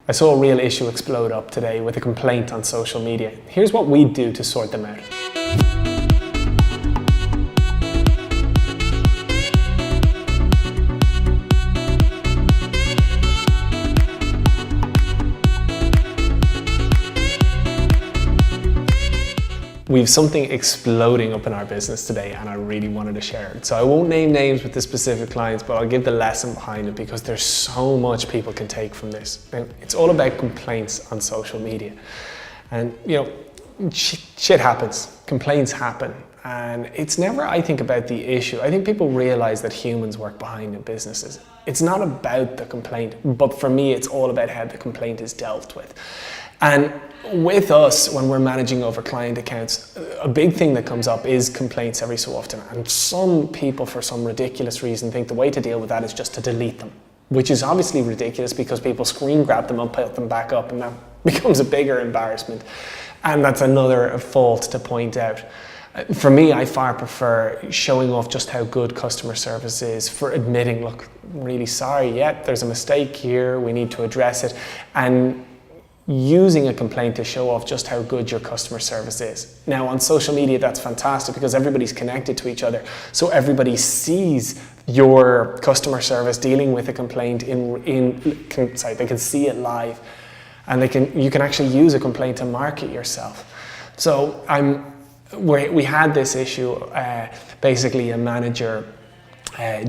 I saw a real issue explode up today with a complaint on social media. Here's what we do to sort them out. We've something exploding up in our business today and I really wanted to share it. So I won't name names with the specific clients, but I'll give the lesson behind it because there's so much people can take from this. Now, it's all about complaints on social media. And shit happens, complaints happen. And it's never, I think, about the issue. I think people realize that humans work behind the businesses. It's not about the complaint, but for me, it's all about how the complaint is dealt with. And with us, when we're managing over client accounts, a big thing that comes up is complaints every so often. And some people, for some ridiculous reason, think the way to deal with that is just to delete them, which is obviously ridiculous because people screen grab them and put them back up, and that becomes a bigger embarrassment. And that's another fault to point out. For me, I far prefer showing off just how good customer service is, for admitting, look, I'm really sorry, yeah, there's a mistake here, we need to address it, and using a complaint to show off just how good your customer service is. Now, on social media, that's fantastic because everybody's connected to each other, so everybody sees your customer service dealing with a complaint they can see it live, and you can actually use a complaint to market yourself. So we had this issue, basically a manager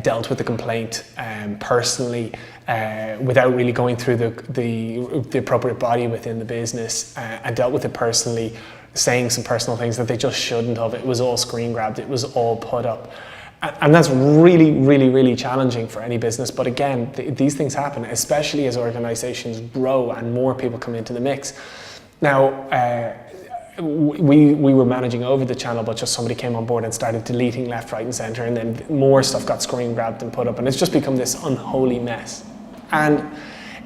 dealt with the complaint personally without really going through the appropriate body within the business, and dealt with it personally, saying some personal things that they just shouldn't have. It was all screen grabbed, it was all put up. And that's really, really, really challenging for any business. But again, these things happen, especially as organizations grow and more people come into the mix. Now, we were managing over the channel, but just somebody came on board and started deleting left, right, and center, and then more stuff got screen grabbed and put up, and it's just become this unholy mess. And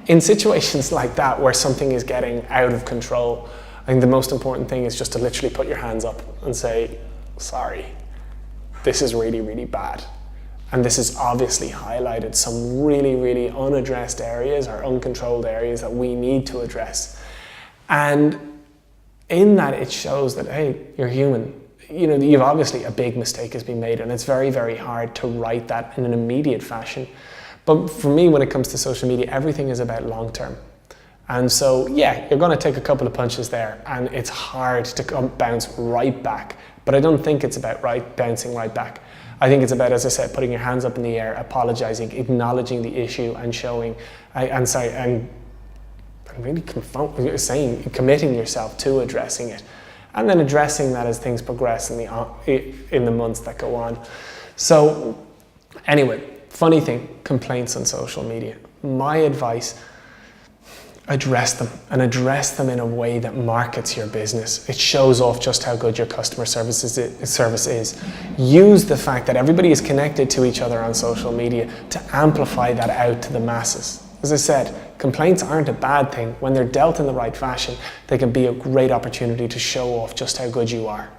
in situations like that, where something is getting out of control, I think the most important thing is just to literally put your hands up and say, sorry, this is really, really bad. And this has obviously highlighted some really, really unaddressed areas or uncontrolled areas that we need to address. And in that, it shows that, hey, you're human. You've obviously, a big mistake has been made, and it's very, very hard to right that in an immediate fashion. But for me, when it comes to social media, everything is about long term. And so, yeah, you're going to take a couple of punches there, and it's hard to bounce right back. But I don't think it's about bouncing right back. I think it's about, as I said, putting your hands up in the air, apologizing, acknowledging the issue, and showing, and really committing yourself to addressing it, and then addressing that as things progress in the months that go on. So anyway, funny thing, complaints on social media. My advice, address them, and address them in a way that markets your business. It shows off just how good your customer service is. Use the fact that everybody is connected to each other on social media to amplify that out to the masses. As I said, complaints aren't a bad thing. When they're dealt in the right fashion, they can be a great opportunity to show off just how good you are.